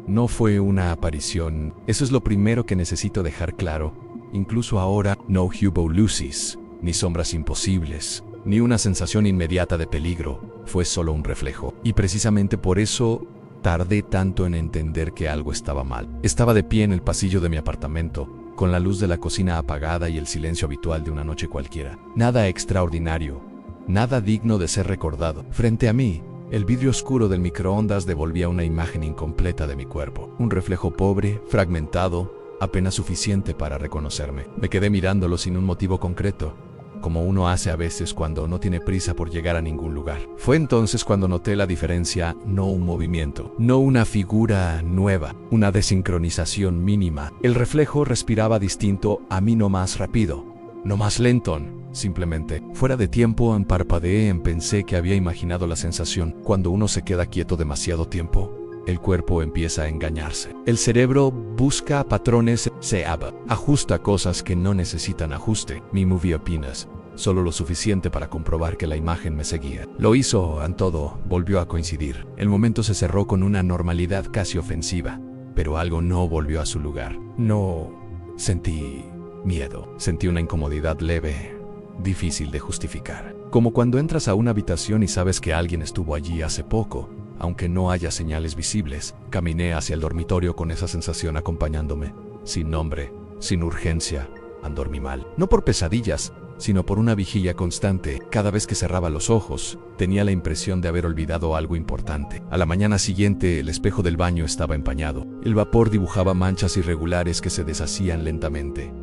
No fue una aparición. Eso es lo primero que necesito dejar claro. Incluso ahora, no hubo luces, ni sombras imposibles, ni una sensación inmediata de peligro. Fue solo un reflejo. Y precisamente por eso tardé tanto en entender que algo estaba mal. Estaba de pie en el pasillo de mi apartamento, con la luz de la cocina apagada y el silencio habitual de una noche cualquiera. Nada extraordinario, nada digno de ser recordado. Frente a mí, el vidrio oscuro del microondas devolvía una imagen incompleta de mi cuerpo. Un reflejo pobre, fragmentado, apenas suficiente para reconocerme. Me quedé mirándolo sin un motivo concreto, como uno hace a veces cuando no tiene prisa por llegar a ningún lugar. Fue entonces cuando noté la diferencia, no un movimiento, no una figura nueva, una desincronización mínima. El reflejo respiraba distinto, a mí no más rápido, no más lento, simplemente. Fuera de tiempo, parpadeé, pensé que había imaginado la sensación. Cuando uno se queda quieto demasiado tiempo, el cuerpo empieza a engañarse. El cerebro busca patrones, se ajusta cosas que no necesitan ajuste. Mi movie opinas, solo lo suficiente para comprobar que la imagen me seguía. Lo hizo, todo volvió a coincidir. El momento se cerró con una normalidad casi ofensiva, pero algo no volvió a su lugar. No sentí miedo, sentí una incomodidad leve, difícil de justificar. Como cuando entras a una habitación y sabes que alguien estuvo allí hace poco, aunque no haya señales visibles. Caminé hacia el dormitorio con esa sensación acompañándome, sin nombre, sin urgencia. Dormí mal, no por pesadillas, sino por una vigilia constante. Cada vez que cerraba los ojos, tenía la impresión de haber olvidado algo importante. A la mañana siguiente, el espejo del baño estaba empañado. El vapor dibujaba manchas irregulares que se deshacían lentamente.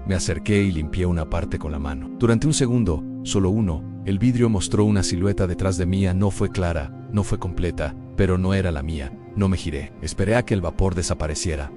Me acerqué y limpié una parte con la mano. Durante un segundo, solo uno, el vidrio mostró una silueta detrás de mí. No fue clara, no fue completa, pero no era la mía. No me giré. Esperé a que el vapor desapareciera.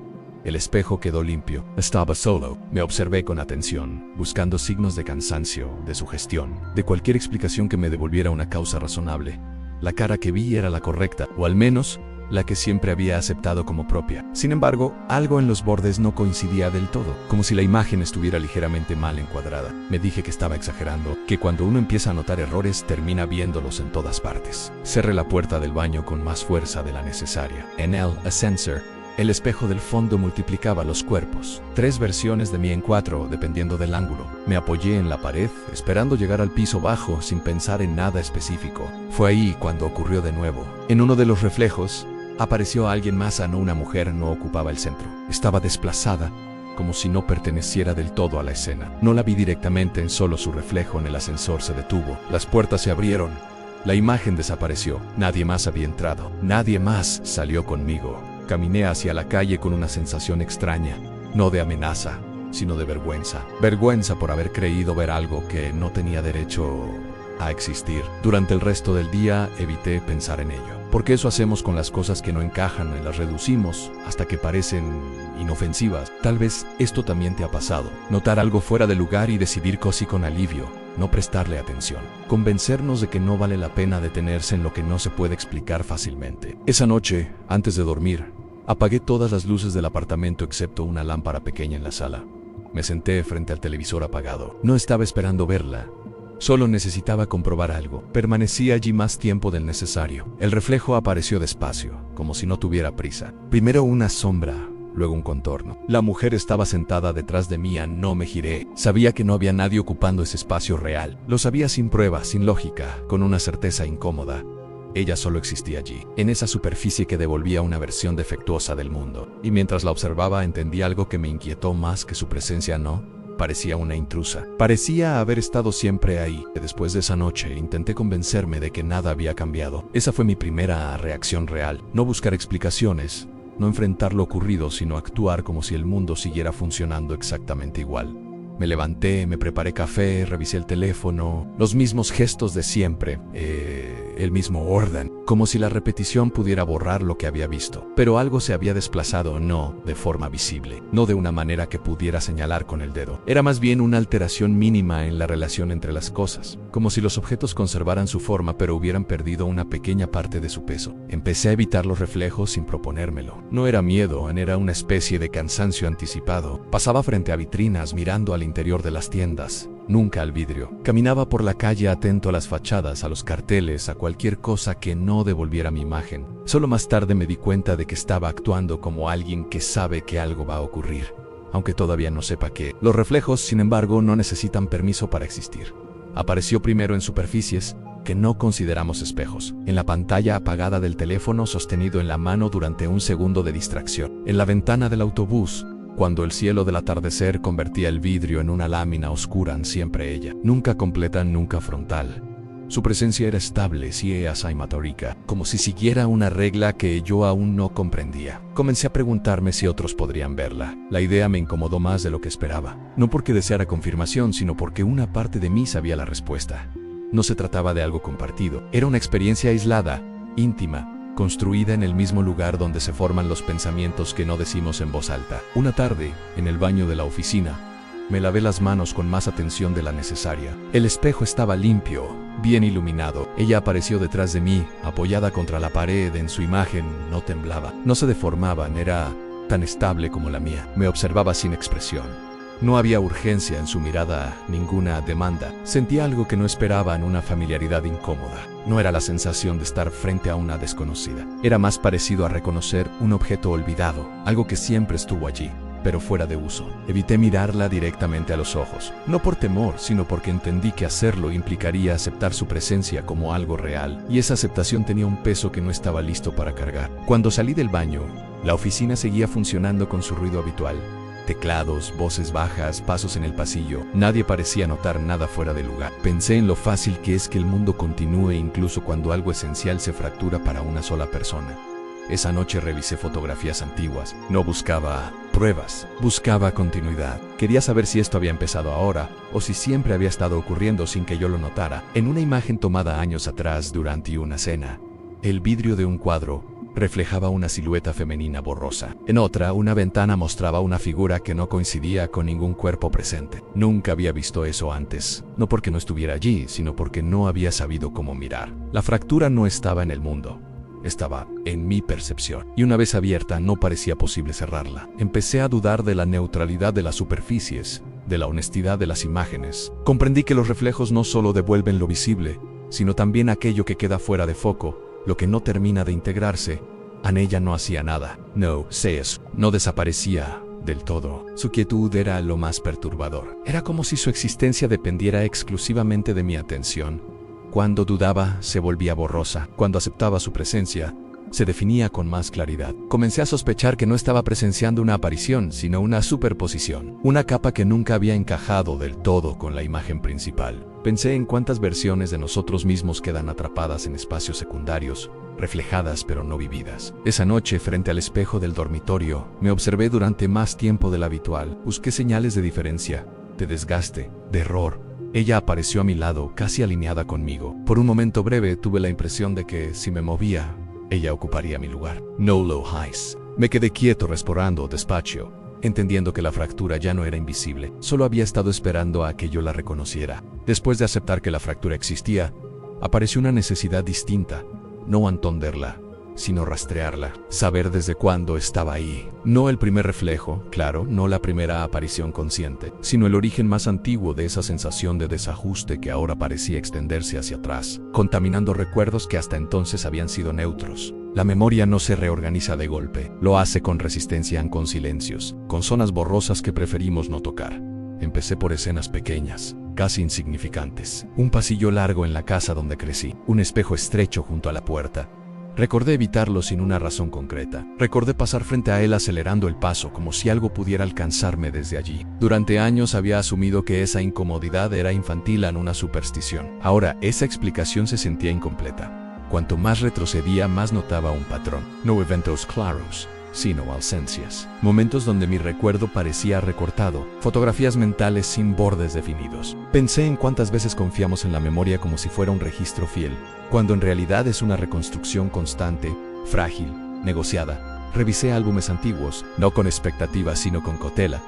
El espejo quedó limpio. Estaba solo. Me observé con atención, buscando signos de cansancio, de sugestión, de cualquier explicación que me devolviera una causa razonable. La cara que vi era la correcta, o al menos la que siempre había aceptado como propia. Sin embargo, algo en los bordes no coincidía del todo, como si la imagen estuviera ligeramente mal encuadrada. Me dije que estaba exagerando, que cuando uno empieza a notar errores termina viéndolos en todas partes. Cerré la puerta del baño con más fuerza de la necesaria. En el ascensor, el espejo del fondo multiplicaba los cuerpos. 3 versiones de mí en 4, dependiendo del ángulo. Me apoyé en la pared, esperando llegar al piso bajo sin pensar en nada específico. Fue ahí cuando ocurrió de nuevo. En uno de los reflejos, apareció alguien más, no una mujer. No ocupaba el centro. Estaba desplazada, como si no perteneciera del todo a la escena. No la vi directamente, solo su reflejo en el ascensor se detuvo. Las puertas se abrieron. La imagen desapareció. Nadie más había entrado. Nadie más salió conmigo. Caminé hacia la calle con una sensación extraña, no de amenaza, sino de vergüenza. Vergüenza por haber creído ver algo que no tenía derecho a existir. Durante el resto del día evité pensar en ello. Porque eso hacemos con las cosas que no encajan y las reducimos hasta que parecen inofensivas. Tal vez esto también te ha pasado. Notar algo fuera de lugar y decidir casi con alivio, no prestarle atención. Convencernos de que no vale la pena detenerse en lo que no se puede explicar fácilmente. Esa noche, antes de dormir, apagué todas las luces del apartamento excepto una lámpara pequeña en la sala. Me senté frente al televisor apagado. No estaba esperando verla. Solo necesitaba comprobar algo. Permanecí allí más tiempo del necesario. El reflejo apareció despacio, como si no tuviera prisa. Primero una sombra, luego un contorno. La mujer estaba sentada detrás de mí. No me giré. Sabía que no había nadie ocupando ese espacio real. Lo sabía sin prueba, sin lógica, con una certeza incómoda. Ella solo existía allí, en esa superficie que devolvía una versión defectuosa del mundo. Y mientras la observaba entendí algo que me inquietó más que su presencia. No parecía una intrusa. Parecía haber estado siempre ahí. Después de esa noche intenté convencerme de que nada había cambiado. Esa fue mi primera reacción real. No buscar explicaciones, no enfrentar lo ocurrido, sino actuar como si el mundo siguiera funcionando exactamente igual. Me levanté, me preparé café, revisé el teléfono, los mismos gestos de siempre, el mismo orden, como si la repetición pudiera borrar lo que había visto. Pero algo se había desplazado, no de forma visible, no de una manera que pudiera señalar con el dedo. Era más bien una alteración mínima en la relación entre las cosas, como si los objetos conservaran su forma pero hubieran perdido una pequeña parte de su peso. Empecé a evitar los reflejos sin proponérmelo. No era miedo, era una especie de cansancio anticipado. Pasaba frente a vitrinas mirando al interior de las tiendas, nunca al vidrio. Caminaba por la calle atento a las fachadas, a los carteles, a cualquier cosa que no devolviera mi imagen. Solo más tarde me di cuenta de que estaba actuando como alguien que sabe que algo va a ocurrir, aunque todavía no sepa qué. Los reflejos, sin embargo, no necesitan permiso para existir. Apareció primero en superficies que no consideramos espejos, en la pantalla apagada del teléfono sostenido en la mano durante un segundo de distracción, en la ventana del autobús, cuando el cielo del atardecer convertía el vidrio en una lámina oscura, siempre ella, nunca completa, nunca frontal. Su presencia era estable, si asymptótica, como si siguiera una regla que yo aún no comprendía. Comencé a preguntarme si otros podrían verla. La idea me incomodó más de lo que esperaba, no porque deseara confirmación, sino porque una parte de mí sabía la respuesta. No se trataba de algo compartido, era una experiencia aislada, íntima, construida en el mismo lugar donde se forman los pensamientos que no decimos en voz alta. Una tarde, en el baño de la oficina, me lavé las manos con más atención de la necesaria. El espejo estaba limpio, bien iluminado. Ella apareció detrás de mí, apoyada contra la pared. En su imagen no temblaba, no se deformaban, era tan estable como la mía. Me observaba sin expresión. No había urgencia en su mirada, ninguna demanda. Sentía algo que no esperaba, en una familiaridad incómoda. No era la sensación de estar frente a una desconocida. Era más parecido a reconocer un objeto olvidado, algo que siempre estuvo allí, pero fuera de uso. Evité mirarla directamente a los ojos, no por temor, sino porque entendí que hacerlo implicaría aceptar su presencia como algo real, y esa aceptación tenía un peso que no estaba listo para cargar. Cuando salí del baño, la oficina seguía funcionando con su ruido habitual. Teclados, voces bajas, pasos en el pasillo. Nadie parecía notar nada fuera de lugar. Pensé en lo fácil que es que el mundo continúe incluso cuando algo esencial se fractura para una sola persona. Esa noche revisé fotografías antiguas. No buscaba pruebas, buscaba continuidad. Quería saber si esto había empezado ahora o si siempre había estado ocurriendo sin que yo lo notara. En una imagen tomada años atrás durante una cena, el vidrio de un cuadro reflejaba una silueta femenina borrosa. En otra, una ventana mostraba una figura que no coincidía con ningún cuerpo presente. Nunca había visto eso antes, no porque no estuviera allí, sino porque no había sabido cómo mirar. La fractura no estaba en el mundo, estaba en mi percepción, y una vez abierta no parecía posible cerrarla. Empecé a dudar de la neutralidad de las superficies, de la honestidad de las imágenes. Comprendí que los reflejos no solo devuelven lo visible, sino también aquello que queda fuera de foco, lo que no termina de integrarse. Ella no hacía nada. No desaparecía del todo. Su quietud era lo más perturbador. Era como si su existencia dependiera exclusivamente de mi atención. Cuando dudaba, se volvía borrosa. Cuando aceptaba su presencia, se definía con más claridad. Comencé a sospechar que no estaba presenciando una aparición, sino una superposición. Una capa que nunca había encajado del todo con la imagen principal. Pensé en cuántas versiones de nosotros mismos quedan atrapadas en espacios secundarios, reflejadas pero no vividas. Esa noche, frente al espejo del dormitorio, me observé durante más tiempo del habitual. Busqué señales de diferencia, de desgaste, de error. Ella apareció a mi lado, casi alineada conmigo. Por un momento breve tuve la impresión de que, si me movía, ella ocuparía mi lugar. No lo hice. Me quedé quieto, respirando despacio, entendiendo que la fractura ya no era invisible. Solo había estado esperando a que yo la reconociera. Después de aceptar que la fractura existía, apareció una necesidad distinta. No entenderla, sino rastrearla. Saber desde cuándo estaba ahí. No el primer reflejo, claro, no la primera aparición consciente, sino el origen más antiguo de esa sensación de desajuste que ahora parecía extenderse hacia atrás, contaminando recuerdos que hasta entonces habían sido neutros. La memoria no se reorganiza de golpe, lo hace con resistencia, con silencios, con zonas borrosas que preferimos no tocar. Empecé por escenas pequeñas, casi insignificantes. Un pasillo largo en la casa donde crecí, un espejo estrecho junto a la puerta. Recordé evitarlo sin una razón concreta. Recordé pasar frente a él acelerando el paso, como si algo pudiera alcanzarme desde allí. Durante años había asumido que esa incomodidad era infantil, en una superstición. Ahora, esa explicación se sentía incompleta. Cuanto más retrocedía, más notaba un patrón. No eventos claros, sino ausencias. Momentos donde mi recuerdo parecía recortado, fotografías mentales sin bordes definidos. Pensé en cuántas veces confiamos en la memoria como si fuera un registro fiel, cuando en realidad es una reconstrucción constante, frágil, negociada. Revisé álbumes antiguos, no con expectativas sino con cautela.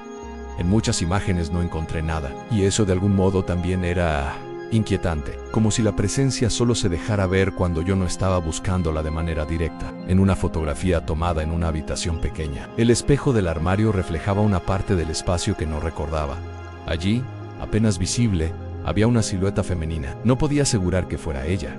En muchas imágenes no encontré nada, y eso de algún modo también era inquietante, como si la presencia solo se dejara ver cuando yo no estaba buscándola de manera directa. En una fotografía tomada en una habitación pequeña, el espejo del armario reflejaba una parte del espacio que no recordaba. Allí, apenas visible, había una silueta femenina. No podía asegurar que fuera ella,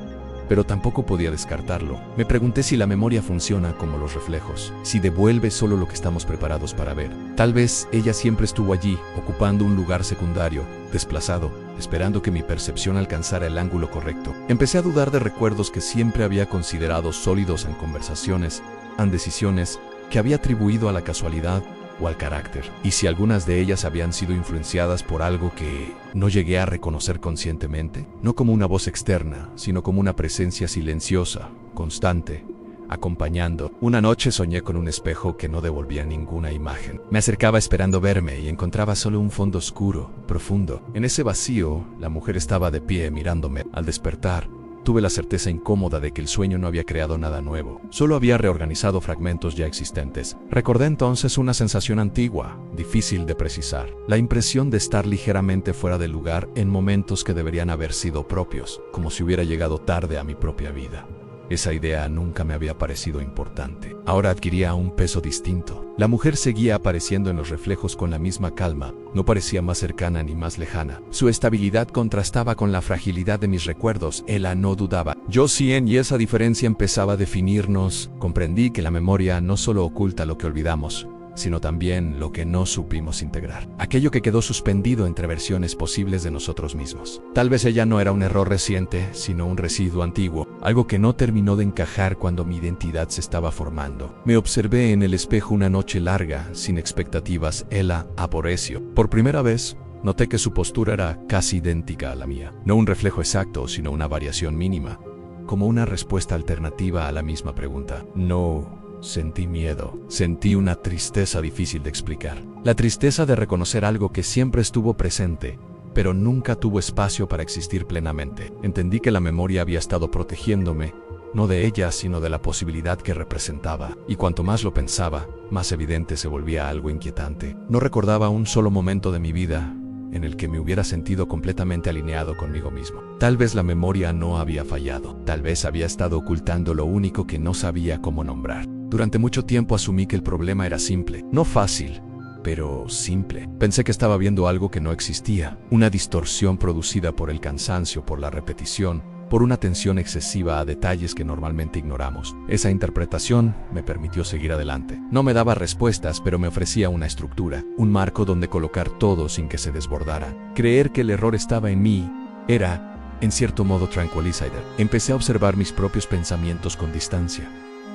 pero tampoco podía descartarlo. Me pregunté si la memoria funciona como los reflejos, si devuelve solo lo que estamos preparados para ver. Tal vez ella siempre estuvo allí, ocupando un lugar secundario, desplazado, esperando que mi percepción alcanzara el ángulo correcto. Empecé a dudar de recuerdos que siempre había considerado sólidos en conversaciones, en decisiones que había atribuido a la casualidad o al carácter, y si algunas de ellas habían sido influenciadas por algo que no llegué a reconocer conscientemente, no como una voz externa, sino como una presencia silenciosa, constante, acompañando. Una noche soñé con un espejo que no devolvía ninguna imagen. Me acercaba esperando verme y encontraba solo un fondo oscuro, profundo. En ese vacío, la mujer estaba de pie mirándome. Al despertar, tuve la certeza incómoda de que el sueño no había creado nada nuevo, solo había reorganizado fragmentos ya existentes. Recordé entonces una sensación antigua, difícil de precisar, la impresión de estar ligeramente fuera de lugar en momentos que deberían haber sido propios, como si hubiera llegado tarde a mi propia vida. Esa idea nunca me había parecido importante. Ahora adquiría un peso distinto. La mujer seguía apareciendo en los reflejos con la misma calma. No parecía más cercana ni más lejana. Su estabilidad contrastaba con la fragilidad de mis recuerdos. Ella no dudaba. Yo sí, y esa diferencia empezaba a definirnos. Comprendí que la memoria no solo oculta lo que olvidamos, sino también lo que no supimos integrar. Aquello que quedó suspendido entre versiones posibles de nosotros mismos. Tal vez ella no era un error reciente, sino un residuo antiguo, algo que no terminó de encajar cuando mi identidad se estaba formando. Me observé en el espejo una noche larga, sin expectativas. Ella apareció. Por primera vez, noté que su postura era casi idéntica a la mía. No un reflejo exacto, sino una variación mínima, como una respuesta alternativa a la misma pregunta. No sentí miedo, sentí una tristeza difícil de explicar. La tristeza de reconocer algo que siempre estuvo presente, pero nunca tuvo espacio para existir plenamente. Entendí que la memoria había estado protegiéndome, no de ella, sino de la posibilidad que representaba. Y cuanto más lo pensaba, más evidente se volvía algo inquietante. No recordaba un solo momento de mi vida en el que me hubiera sentido completamente alineado conmigo mismo. Tal vez la memoria no había fallado, tal vez había estado ocultando lo único que no sabía cómo nombrar. Durante mucho tiempo asumí que el problema era simple, no fácil, pero simple. Pensé que estaba viendo algo que no existía, una distorsión producida por el cansancio, por la repetición, por una atención excesiva a detalles que normalmente ignoramos. Esa interpretación me permitió seguir adelante. No me daba respuestas, pero me ofrecía una estructura, un marco donde colocar todo sin que se desbordara. Creer que el error estaba en mí era, en cierto modo, tranquilizador. Empecé a observar mis propios pensamientos con distancia.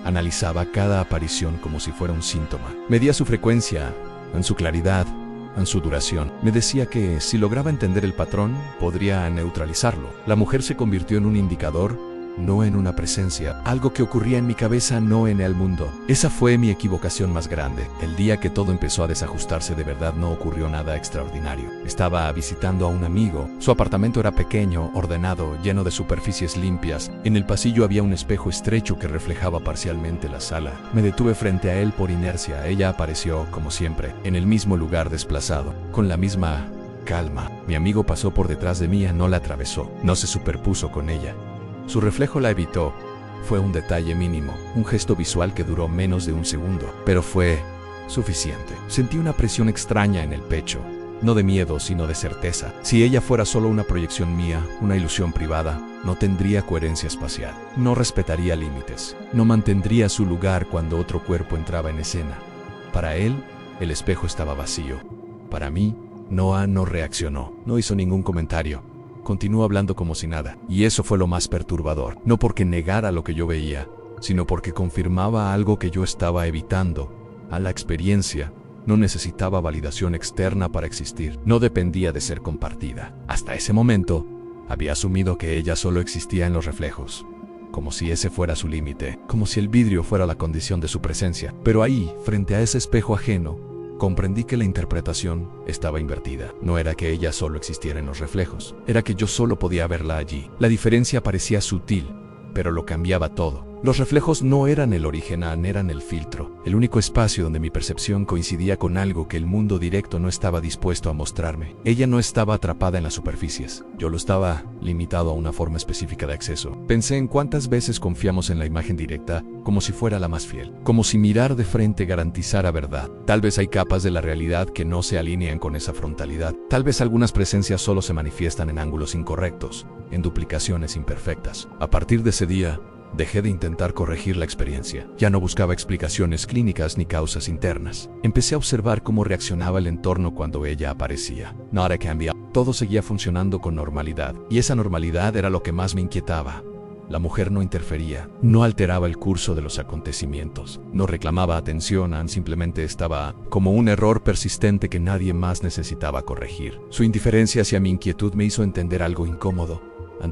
Analizaba cada aparición como si fuera un síntoma. Medía su frecuencia, en su claridad, en su duración. Me decía que si lograba entender el patrón, podría neutralizarlo. La mujer se convirtió en un indicador, no en una presencia, algo que ocurría en mi cabeza, no en el mundo. Esa fue mi equivocación más grande. El día que todo empezó a desajustarse de verdad no ocurrió nada extraordinario. Estaba visitando a un amigo. Su apartamento era pequeño, ordenado, lleno de superficies limpias. En el pasillo había un espejo estrecho que reflejaba parcialmente la sala. Me detuve frente a él por inercia. Ella apareció, como siempre, en el mismo lugar desplazado, con la misma calma. Mi amigo pasó por detrás de mí, no la atravesó, no se superpuso con ella. Su reflejo la evitó. Fue un detalle mínimo, un gesto visual que duró menos de un segundo, pero fue suficiente. Sentí una presión extraña en el pecho, no de miedo, sino de certeza. Si ella fuera solo una proyección mía, una ilusión privada, no tendría coherencia espacial, no respetaría límites, no mantendría su lugar cuando otro cuerpo entraba en escena. Para él, el espejo estaba vacío. Para mí, Noah no reaccionó, no hizo ningún comentario. Continuó hablando como si nada, y eso fue lo más perturbador, no porque negara lo que yo veía, sino porque confirmaba algo que yo estaba evitando. A la experiencia no necesitaba validación externa para existir, no dependía de ser compartida. Hasta ese momento, había asumido que ella solo existía en los reflejos, como si ese fuera su límite, como si el vidrio fuera la condición de su presencia. Pero ahí, frente a ese espejo ajeno, comprendí que la interpretación estaba invertida. No era que ella solo existiera en los reflejos, era que yo solo podía verla allí. La diferencia parecía sutil, pero lo cambiaba todo. Los reflejos no eran el original, eran el filtro, el único espacio donde mi percepción coincidía con algo que el mundo directo no estaba dispuesto a mostrarme. Ella no estaba atrapada en las superficies, yo lo estaba, limitado a una forma específica de acceso. Pensé en cuántas veces confiamos en la imagen directa como si fuera la más fiel, como si mirar de frente garantizara verdad. Tal vez hay capas de la realidad que no se alinean con esa frontalidad. Tal vez algunas presencias solo se manifiestan en ángulos incorrectos, en duplicaciones imperfectas. A partir de ese día, dejé de intentar corregir la experiencia. Ya no buscaba explicaciones clínicas ni causas internas. Empecé a observar cómo reaccionaba el entorno cuando ella aparecía. Nada cambiaba. Todo seguía funcionando con normalidad. Y esa normalidad era lo que más me inquietaba. La mujer no interfería, no alteraba el curso de los acontecimientos, no reclamaba atención, simplemente estaba como un error persistente que nadie más necesitaba corregir. Su indiferencia hacia mi inquietud me hizo entender algo incómodo.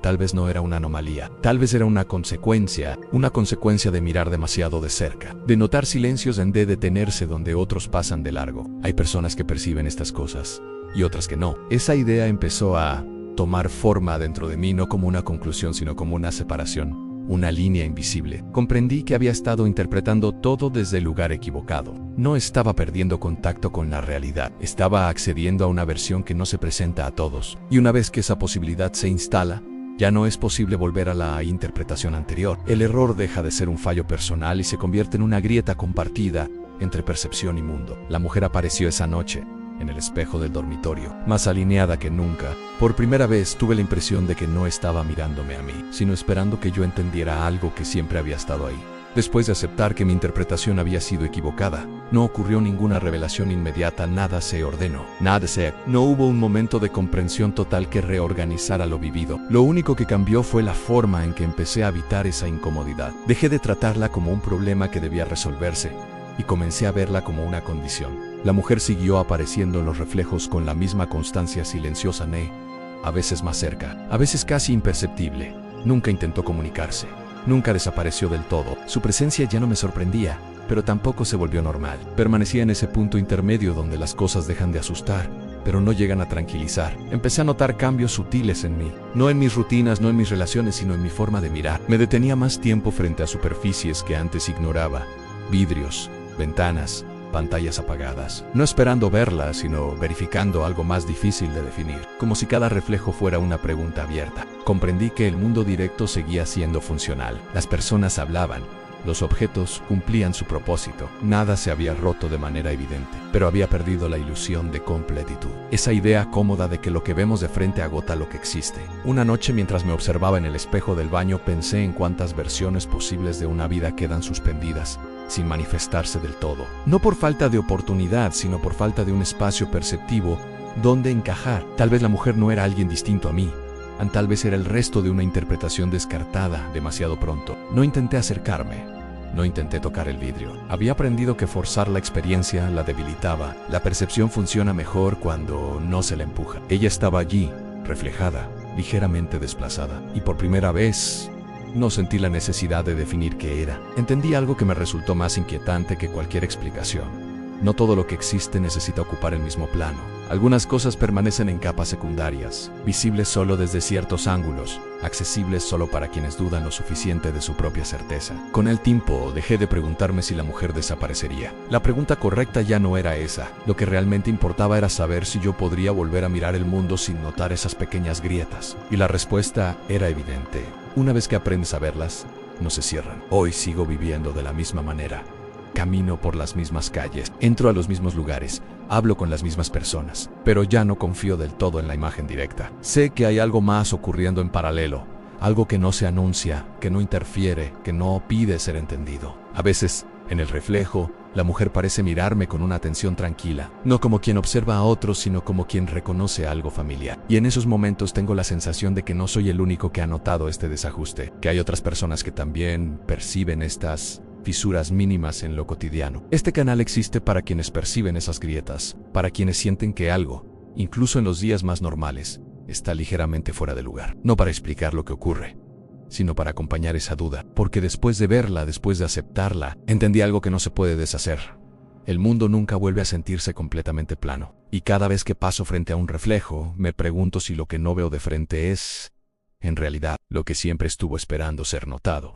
Tal vez no era una anomalía, tal vez era una consecuencia de mirar demasiado de cerca, de notar silencios en de detenerse donde otros pasan de largo. Hay personas que perciben estas cosas y otras que no. Esa idea empezó a tomar forma dentro de mí, no como una conclusión, sino como una separación, una línea invisible. Comprendí que había estado interpretando todo desde el lugar equivocado. No estaba perdiendo contacto con la realidad, estaba accediendo a una versión que no se presenta a todos. Y una vez que esa posibilidad se instala, ya no es posible volver a la interpretación anterior. El error deja de ser un fallo personal y se convierte en una grieta compartida entre percepción y mundo. La mujer apareció esa noche, en el espejo del dormitorio, más alineada que nunca. Por primera vez tuve la impresión de que no estaba mirándome a mí, sino esperando que yo entendiera algo que siempre había estado ahí. Después de aceptar que mi interpretación había sido equivocada, no ocurrió ninguna revelación inmediata, nada se ordenó, no hubo un momento de comprensión total que reorganizara lo vivido. Lo único que cambió fue la forma en que empecé a habitar esa incomodidad. Dejé de tratarla como un problema que debía resolverse y comencé a verla como una condición. La mujer siguió apareciendo en los reflejos con la misma constancia silenciosa, a veces más cerca, a veces casi imperceptible. Nunca intentó comunicarse. Nunca desapareció del todo. Su presencia ya no me sorprendía, pero tampoco se volvió normal. Permanecía en ese punto intermedio donde las cosas dejan de asustar, pero no llegan a tranquilizar. Empecé a notar cambios sutiles en mí. No en mis rutinas, no en mis relaciones, sino en mi forma de mirar. Me detenía más tiempo frente a superficies que antes ignoraba. Vidrios, ventanas, pantallas apagadas. No esperando verlas, sino verificando algo más difícil de definir. Como si cada reflejo fuera una pregunta abierta. Comprendí que el mundo directo seguía siendo funcional. Las personas hablaban. Los objetos cumplían su propósito. Nada se había roto de manera evidente, pero había perdido la ilusión de completitud. Esa idea cómoda de que lo que vemos de frente agota lo que existe. Una noche, mientras me observaba en el espejo del baño, pensé en cuántas versiones posibles de una vida quedan suspendidas, sin manifestarse del todo. No por falta de oportunidad, sino por falta de un espacio perceptivo donde encajar. Tal vez la mujer no era alguien distinto a mí. Tal vez era el resto de una interpretación descartada demasiado pronto. No intenté acercarme. No intenté tocar el vidrio. Había aprendido que forzar la experiencia la debilitaba. La percepción funciona mejor cuando no se la empuja. Ella estaba allí, reflejada, ligeramente desplazada. Y por primera vez, no sentí la necesidad de definir qué era. Entendí algo que me resultó más inquietante que cualquier explicación. No todo lo que existe necesita ocupar el mismo plano. Algunas cosas permanecen en capas secundarias, visibles solo desde ciertos ángulos, accesibles solo para quienes dudan lo suficiente de su propia certeza. Con el tiempo, dejé de preguntarme si la mujer desaparecería. La pregunta correcta ya no era esa. Lo que realmente importaba era saber si yo podría volver a mirar el mundo sin notar esas pequeñas grietas. Y la respuesta era evidente. Una vez que aprendes a verlas, no se cierran. Hoy sigo viviendo de la misma manera. Camino por las mismas calles, entro a los mismos lugares, hablo con las mismas personas, pero ya no confío del todo en la imagen directa. Sé que hay algo más ocurriendo en paralelo, algo que no se anuncia, que no interfiere, que no pide ser entendido. A veces, en el reflejo, la mujer parece mirarme con una atención tranquila, no como quien observa a otros, sino como quien reconoce algo familiar. Y en esos momentos tengo la sensación de que no soy el único que ha notado este desajuste, que hay otras personas que también perciben estas fisuras mínimas en lo cotidiano. Este canal existe para quienes perciben esas grietas, para quienes sienten que algo, incluso en los días más normales, está ligeramente fuera de lugar. No para explicar lo que ocurre, sino para acompañar esa duda, porque después de verla, después de aceptarla, entendí algo que no se puede deshacer. El mundo nunca vuelve a sentirse completamente plano, y cada vez que paso frente a un reflejo, me pregunto si lo que no veo de frente es, en realidad, lo que siempre estuvo esperando ser notado.